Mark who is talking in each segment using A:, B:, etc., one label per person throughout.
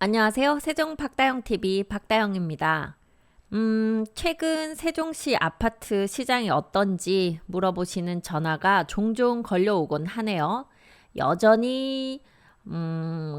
A: 안녕하세요. 세종 박다영TV 박다영입니다. 최근 세종시 아파트 시장이 어떤지 물어보시는 전화가 종종 걸려오곤 하네요. 여전히,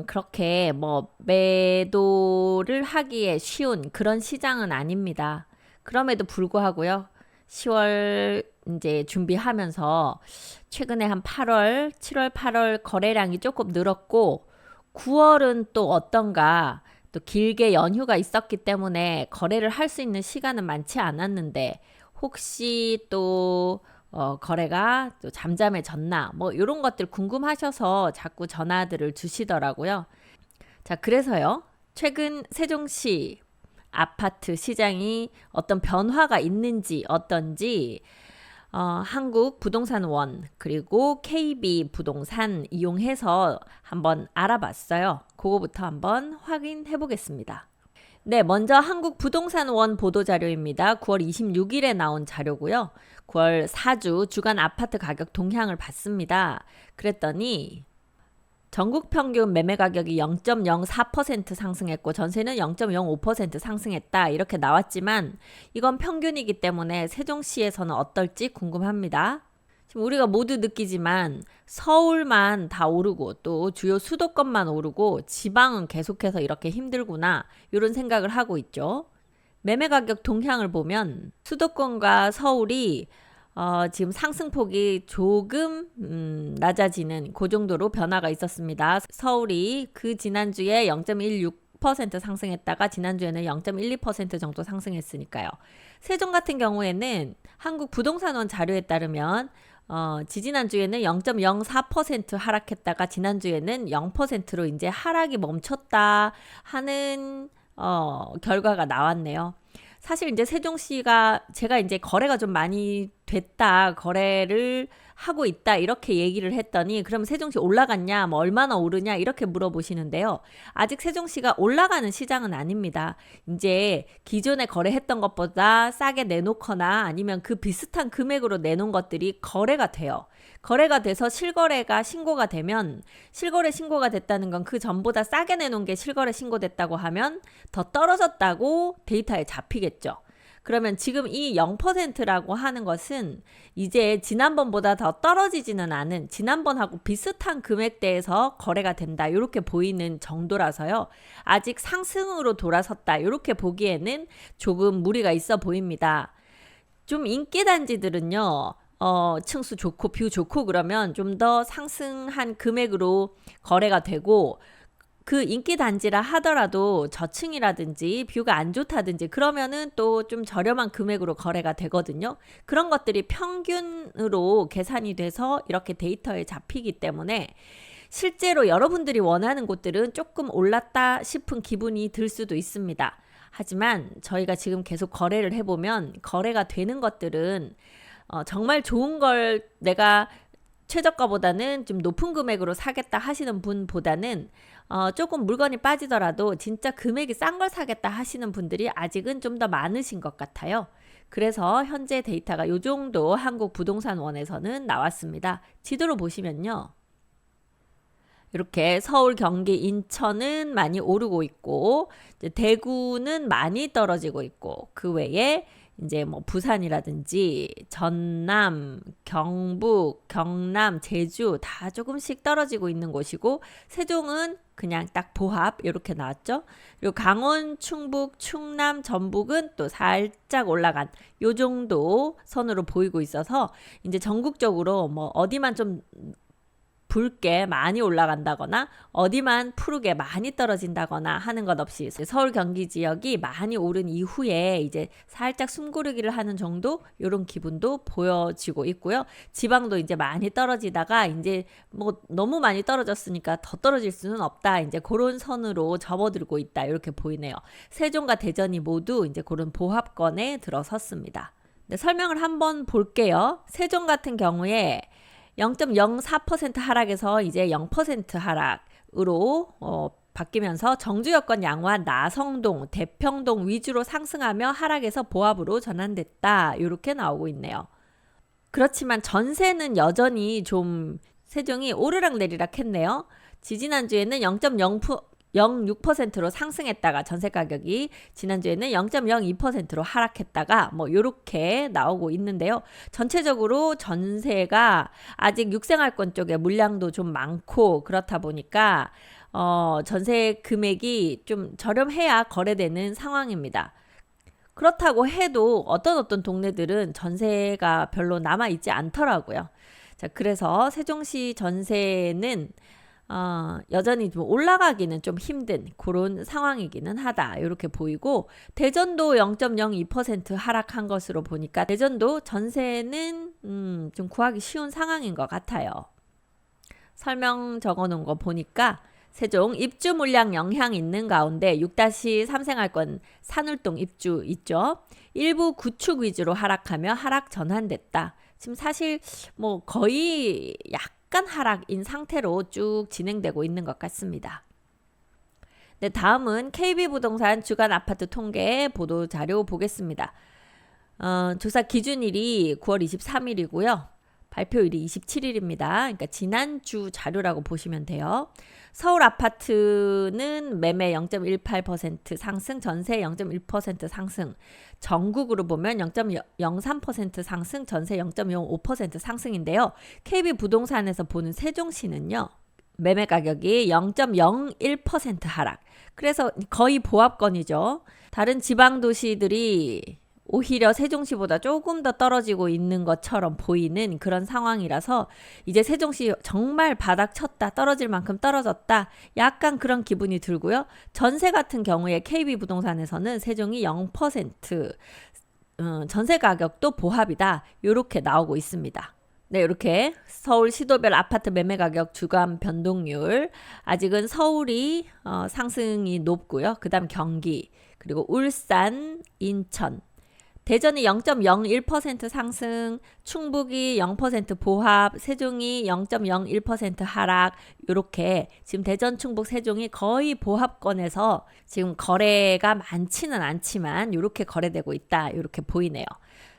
A: 그렇게 매도를 하기에 쉬운 그런 시장은 아닙니다. 그럼에도 불구하고요. 10월 이제 준비하면서 최근에 한 8월, 7월, 8월 거래량이 조금 늘었고, 9월은 또 어떤가? 또 길게 연휴가 있었기 때문에 거래를 할 수 있는 시간은 많지 않았는데 혹시 또 거래가 또 잠잠해졌나? 이런 것들 궁금하셔서 자꾸 전화들을 주시더라고요. 자, 그래서요. 최근 세종시 아파트 시장이 어떤 변화가 있는지 어떤지 한국부동산원 그리고 KB 부동산 이용해서 한번 알아봤어요. 그거부터 한번 확인해 보겠습니다. 네, 먼저 한국부동산원 보도자료입니다. 9월 26일에 나온 자료고요. 9월 4주 주간 아파트 가격 동향을 봤습니다. 그랬더니 전국 평균 매매 가격이 0.04% 상승했고 전세는 0.05% 상승했다. 이렇게 나왔지만 이건 평균이기 때문에 세종시에서는 어떨지 궁금합니다. 지금 우리가 모두 느끼지만 서울만 다 오르고 또 주요 수도권만 오르고 지방은 계속해서 이렇게 힘들구나. 이런 생각을 하고 있죠. 매매 가격 동향을 보면 수도권과 서울이 지금 상승폭이 조금 낮아지는 그 정도로 변화가 있었습니다. 서울이 그 지난주에 0.16% 상승했다가 지난주에는 0.12% 정도 상승했으니까요. 세종 같은 경우에는 한국부동산원 자료에 따르면 지지난주에는 0.04% 하락했다가 지난주에는 0%로 이제 하락이 멈췄다 하는 결과가 나왔네요. 사실 이제 세종시가 제가 이제 거래가 좀 많이 됐다, 거래를 하고 있다 이렇게 얘기를 했더니 그럼 세종시 올라갔냐, 얼마나 오르냐 이렇게 물어보시는데요. 아직 세종시가 올라가는 시장은 아닙니다. 이제 기존에 거래했던 것보다 싸게 내놓거나 아니면 그 비슷한 금액으로 내놓은 것들이 거래가 돼요. 거래가 돼서 실거래가 신고가 되면 실거래 신고가 됐다는 건 그 전보다 싸게 내놓은 게 실거래 신고됐다고 하면 더 떨어졌다고 데이터에 잡히겠죠. 그러면 지금 이 0%라고 하는 것은 이제 지난번보다 더 떨어지지는 않은 지난번하고 비슷한 금액대에서 거래가 된다. 이렇게 보이는 정도라서요. 아직 상승으로 돌아섰다. 이렇게 보기에는 조금 무리가 있어 보입니다. 좀 인기 단지들은요. 층수 좋고 뷰 좋고 그러면 좀 더 상승한 금액으로 거래가 되고 그 인기 단지라 하더라도 저층이라든지 뷰가 안 좋다든지 그러면은 또 좀 저렴한 금액으로 거래가 되거든요. 그런 것들이 평균으로 계산이 돼서 이렇게 데이터에 잡히기 때문에 실제로 여러분들이 원하는 곳들은 조금 올랐다 싶은 기분이 들 수도 있습니다. 하지만 저희가 지금 계속 거래를 해보면 거래가 되는 것들은 정말 좋은 걸 내가 최저가보다는 좀 높은 금액으로 사겠다 하시는 분보다는 조금 물건이 빠지더라도 진짜 금액이 싼 걸 사겠다 하시는 분들이 아직은 좀 더 많으신 것 같아요. 그래서 현재 데이터가 이 정도 한국부동산원에서는 나왔습니다. 지도로 보시면요. 이렇게 서울, 경기, 인천은 많이 오르고 있고 이제 대구는 많이 떨어지고 있고 그 외에 이제 부산이라든지 전남, 경북, 경남, 제주 다 조금씩 떨어지고 있는 곳이고 세종은 그냥 딱 보합 이렇게 나왔죠. 그리고 강원, 충북, 충남, 전북은 또 살짝 올라간 요 정도 선으로 보이고 있어서 이제 전국적으로 어디만 좀 붉게 많이 올라간다거나 어디만 푸르게 많이 떨어진다거나 하는 것 없이 서울 경기 지역이 많이 오른 이후에 이제 살짝 숨고르기를 하는 정도 이런 기분도 보여지고 있고요. 지방도 이제 많이 떨어지다가 이제 너무 많이 떨어졌으니까 더 떨어질 수는 없다. 이제 그런 선으로 접어들고 있다. 이렇게 보이네요. 세종과 대전이 모두 이제 그런 보합권에 들어섰습니다. 네, 설명을 한번 볼게요. 세종 같은 경우에 0.04% 하락에서 이제 0% 하락으로 바뀌면서 정주 여건 양호한 나성동, 대평동 위주로 상승하며 하락에서 보합으로 전환됐다. 이렇게 나오고 있네요. 그렇지만 전세는 여전히 좀 세종이 오르락 내리락 했네요. 지지난주에는 0.06%로 상승했다가 전세 가격이 지난주에는 0.02%로 하락했다가 뭐 요렇게 나오고 있는데요. 전체적으로 전세가 아직 육생활권 쪽에 물량도 좀 많고 그렇다 보니까 전세 금액이 좀 저렴해야 거래되는 상황입니다. 그렇다고 해도 어떤 동네들은 전세가 별로 남아있지 않더라고요. 자, 그래서 세종시 전세는 여전히 좀 올라가기는 좀 힘든 그런 상황이기는 하다. 이렇게 보이고 대전도 0.02% 하락한 것으로 보니까 대전도 전세는 좀 구하기 쉬운 상황인 것 같아요. 설명 적어놓은 거 보니까 세종 입주 물량 영향 있는 가운데 6-3 생활권 산울동 입주 있죠. 일부 구축 위주로 하락하며 하락 전환됐다. 지금 사실 뭐 거의 약간 하락인 상태로 쭉 진행되고 있는 것 같습니다. 네, 다음은 KB부동산 주간 아파트 통계 보도 자료 보겠습니다. 조사 기준일이 9월 23일이고요. 발표일이 27일입니다. 그러니까 지난주 자료라고 보시면 돼요. 서울 아파트는 매매 0.18% 상승, 전세 0.1% 상승, 전국으로 보면 0.03% 상승, 전세 0.05% 상승인데요. KB부동산에서 보는 세종시는요. 매매 가격이 0.01% 하락. 그래서 거의 보합권이죠. 다른 지방 도시들이 오히려 세종시보다 조금 더 떨어지고 있는 것처럼 보이는 그런 상황이라서 이제 세종시 정말 바닥 쳤다, 떨어질 만큼 떨어졌다, 약간 그런 기분이 들고요. 전세 같은 경우에 KB부동산에서는 세종이 0%, 전세 가격도 보합이다, 이렇게 나오고 있습니다. 네, 이렇게 서울 시도별 아파트 매매 가격 주간 변동률, 아직은 서울이 상승이 높고요. 그 다음 경기, 그리고 울산, 인천, 대전이 0.01% 상승, 충북이 0% 보합, 세종이 0.01% 하락, 이렇게 지금 대전, 충북, 세종이 거의 보합권에서 지금 거래가 많지는 않지만 이렇게 거래되고 있다, 이렇게 보이네요.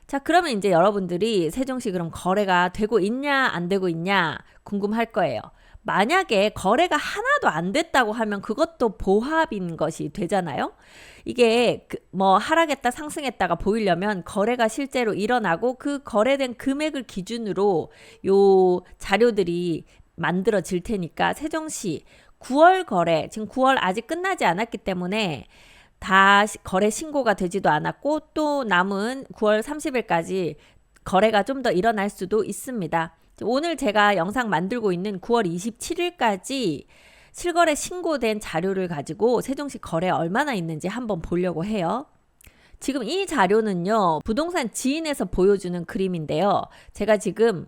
A: 자, 그러면 이제 여러분들이 세종시 그럼 거래가 되고 있냐 안 되고 있냐 궁금할 거예요. 만약에 거래가 하나도 안 됐다고 하면 그것도 보합인 것이 되잖아요. 이게 뭐 하락했다 상승했다가 보이려면 거래가 실제로 일어나고 그 거래된 금액을 기준으로 요 자료들이 만들어질 테니까 세종시 9월 거래, 지금 9월 아직 끝나지 않았기 때문에 다 거래 신고가 되지도 않았고 또 남은 9월 30일까지 거래가 좀 더 일어날 수도 있습니다. 오늘 제가 영상 만들고 있는 9월 27일까지 실거래 신고된 자료를 가지고 세종시 거래 얼마나 있는지 한번 보려고 해요. 지금 이 자료는요, 부동산 지인에서 보여주는 그림인데요. 제가 지금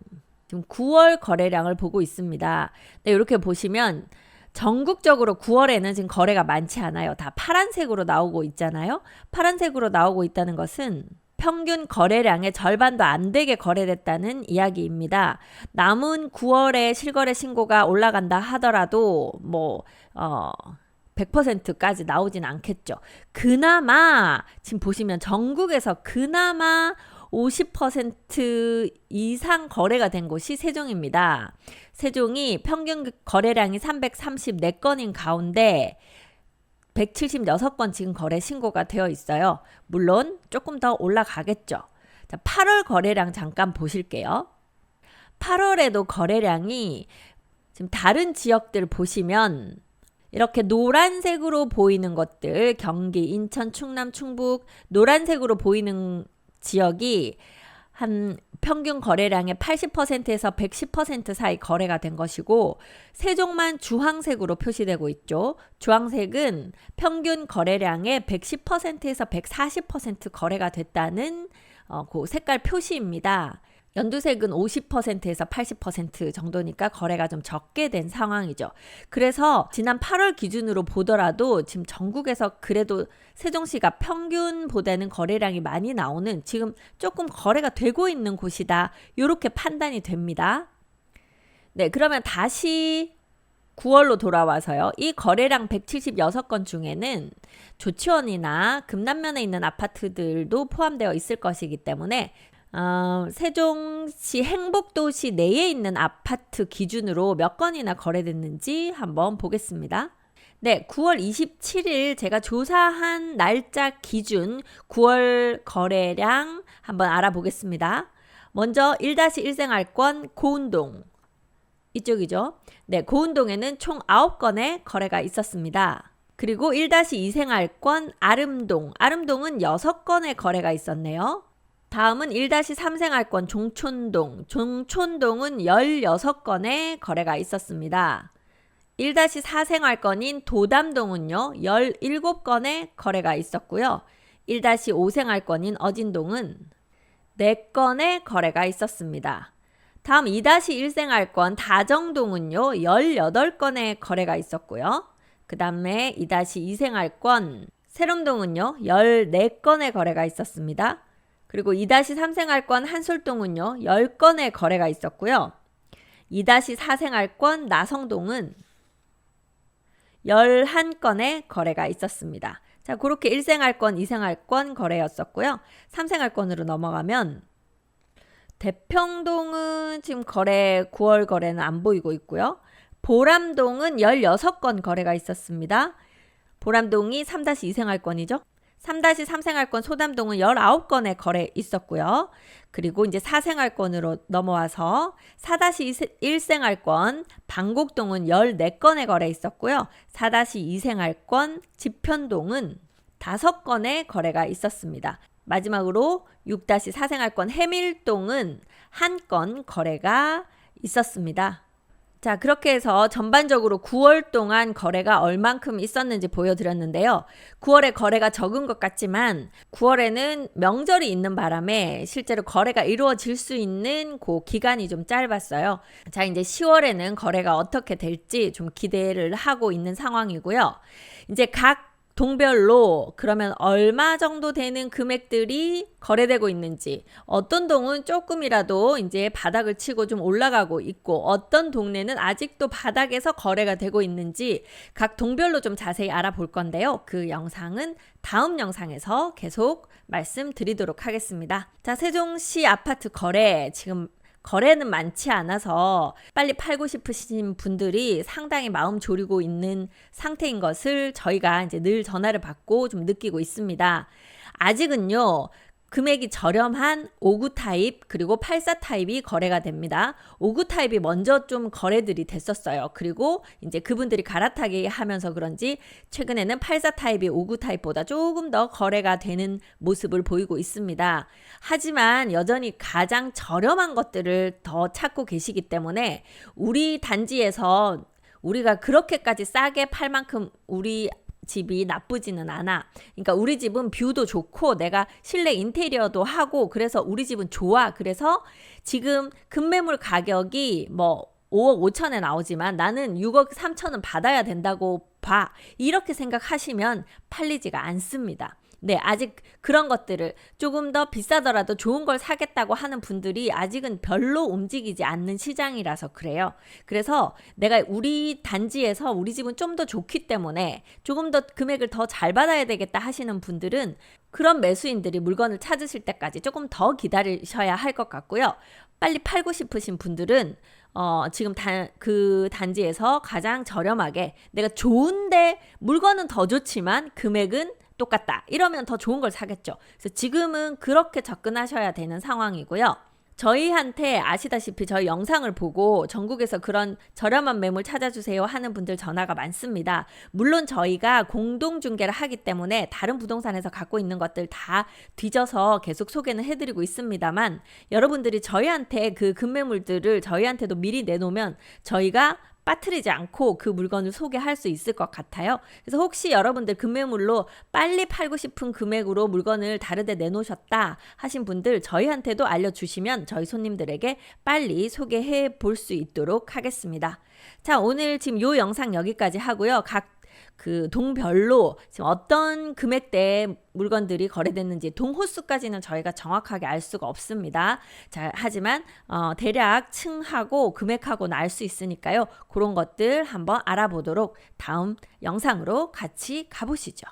A: 9월 거래량을 보고 있습니다. 네, 이렇게 보시면 전국적으로 9월에는 지금 거래가 많지 않아요. 다 파란색으로 나오고 있잖아요. 파란색으로 나오고 있다는 것은 평균 거래량의 절반도 안 되게 거래됐다는 이야기입니다. 남은 9월에 실거래 신고가 올라간다 하더라도 뭐 100%까지 나오진 않겠죠. 그나마 지금 보시면 전국에서 그나마 50% 이상 거래가 된 곳이 세종입니다. 세종이 평균 거래량이 334건인 가운데 176건 지금 거래 신고가 되어 있어요. 물론 조금 더 올라가겠죠. 자, 8월 거래량 잠깐 보실게요. 8월에도 거래량이 지금 다른 지역들 보시면 이렇게 노란색으로 보이는 것들, 경기, 인천, 충남, 충북, 노란색으로 보이는 지역이 한 평균 거래량의 80%에서 110% 사이 거래가 된 것이고, 세종만 주황색으로 표시되고 있죠. 주황색은 평균 거래량의 110%에서 140% 거래가 됐다는 그 색깔 표시입니다. 연두색은 50%에서 80% 정도니까 거래가 좀 적게 된 상황이죠. 그래서 지난 8월 기준으로 보더라도 지금 전국에서 그래도 세종시가 평균보다는 거래량이 많이 나오는, 지금 조금 거래가 되고 있는 곳이다, 이렇게 판단이 됩니다. 네, 그러면 다시 9월로 돌아와서요. 이 거래량 176건 중에는 조치원이나 금남면에 있는 아파트들도 포함되어 있을 것이기 때문에 세종시 행복도시 내에 있는 아파트 기준으로 몇 건이나 거래됐는지 한번 보겠습니다. 네, 9월 27일 제가 조사한 날짜 기준 9월 거래량 한번 알아보겠습니다. 먼저 1-1 생활권 고운동 이쪽이죠. 네, 고운동에는 총 9건의 거래가 있었습니다. 그리고 1-2 생활권 아름동, 아름동은 6건의 거래가 있었네요. 다음은 1-3 생활권 종촌동, 종촌동은 16건의 거래가 있었습니다. 1-4 생활권인 도담동은요 17건의 거래가 있었고요. 1-5 생활권인 어진동은 4건의 거래가 있었습니다. 다음 2-1 생활권 다정동은요 18건의 거래가 있었고요. 그 다음에 2-2 생활권 세롬동은요 14건의 거래가 있었습니다. 그리고 2-3 생활권 한솔동은요 10건의 거래가 있었고요. 2-4 생활권 나성동은 11건의 거래가 있었습니다. 자, 그렇게 1생활권, 2생활권 거래였었고요. 3생활권으로 넘어가면 대평동은 지금 9월 거래는 안 보이고 있고요. 보람동은 16건 거래가 있었습니다. 보람동이 3-2 생활권이죠. 3-3 생활권 소담동은 19건의 거래 있었고요. 그리고 이제 4생활권으로 넘어와서 4-1 생활권 방곡동은 14건의 거래 있었고요. 4-2 생활권 지편동은 5건의 거래가 있었습니다. 마지막으로 6-4 생활권 해밀동은 1건 거래가 있었습니다. 자, 그렇게 해서 전반적으로 9월 동안 거래가 얼만큼 있었는지 보여드렸는데요. 9월에 거래가 적은 것 같지만 9월에는 명절이 있는 바람에 실제로 거래가 이루어질 수 있는 그 기간이 좀 짧았어요. 자, 이제 10월에는 거래가 어떻게 될지 좀 기대를 하고 있는 상황이고요. 이제 각 동별로 그러면 얼마 정도 되는 금액들이 거래되고 있는지, 어떤 동은 조금이라도 이제 바닥을 치고 좀 올라가고 있고 어떤 동네는 아직도 바닥에서 거래가 되고 있는지 각 동별로 좀 자세히 알아볼 건데요. 그 영상은 다음 영상에서 계속 말씀드리도록 하겠습니다. 자, 세종시 아파트 거래 지금 거래는 많지 않아서 빨리 팔고 싶으신 분들이 상당히 마음 졸이고 있는 상태인 것을 저희가 이제 늘 전화를 받고 좀 느끼고 있습니다. 아직은요, 금액이 저렴한 5구 타입 그리고 84 타입이 거래가 됩니다. 5구 타입이 먼저 좀 거래들이 됐었어요. 그리고 이제 그분들이 갈아타기 하면서 그런지 최근에는 84 타입이 5구 타입보다 조금 더 거래가 되는 모습을 보이고 있습니다. 하지만 여전히 가장 저렴한 것들을 더 찾고 계시기 때문에 우리 단지에서 우리가 그렇게까지 싸게 팔 만큼 우리 집이 나쁘지는 않아. 그러니까 우리 집은 뷰도 좋고 내가 실내 인테리어도 하고 그래서 우리 집은 좋아. 그래서 지금 급매물 가격이 뭐 5억 5천에 나오지만 나는 6억 3천은 받아야 된다고 봐. 이렇게 생각하시면 팔리지가 않습니다. 네, 아직 그런 것들을 조금 더 비싸더라도 좋은 걸 사겠다고 하는 분들이 아직은 별로 움직이지 않는 시장이라서 그래요. 그래서 내가 우리 단지에서 우리 집은 좀 더 좋기 때문에 조금 더 금액을 더 잘 받아야 되겠다 하시는 분들은 그런 매수인들이 물건을 찾으실 때까지 조금 더 기다리셔야 할 것 같고요. 빨리 팔고 싶으신 분들은 지금 그 단지에서 가장 저렴하게 내가 좋은데 물건은 더 좋지만 금액은 똑같다. 이러면 더 좋은 걸 사겠죠. 그래서 지금은 그렇게 접근하셔야 되는 상황이고요. 저희한테 아시다시피 저희 영상을 보고 전국에서 그런 저렴한 매물 찾아주세요 하는 분들 전화가 많습니다. 물론 저희가 공동 중개를 하기 때문에 다른 부동산에서 갖고 있는 것들 다 뒤져서 계속 소개는 해드리고 있습니다만 여러분들이 저희한테 그 급매물들을 저희한테도 미리 내놓으면 저희가 빠뜨리지 않고 그 물건을 소개할 수 있을 것 같아요. 그래서 혹시 여러분들 급매물로 빨리 팔고 싶은 금액으로 물건을 다른 데 내놓으셨다 하신 분들 저희한테도 알려주시면 저희 손님들에게 빨리 소개해 볼 수 있도록 하겠습니다. 자, 오늘 지금 요 영상 여기까지 하고요. 각 그 동별로 지금 어떤 금액대의 물건들이 거래됐는지 동호수까지는 저희가 정확하게 알 수가 없습니다. 자, 하지만 대략 층하고 금액하고는 알 수 있으니까요. 그런 것들 한번 알아보도록 다음 영상으로 같이 가보시죠.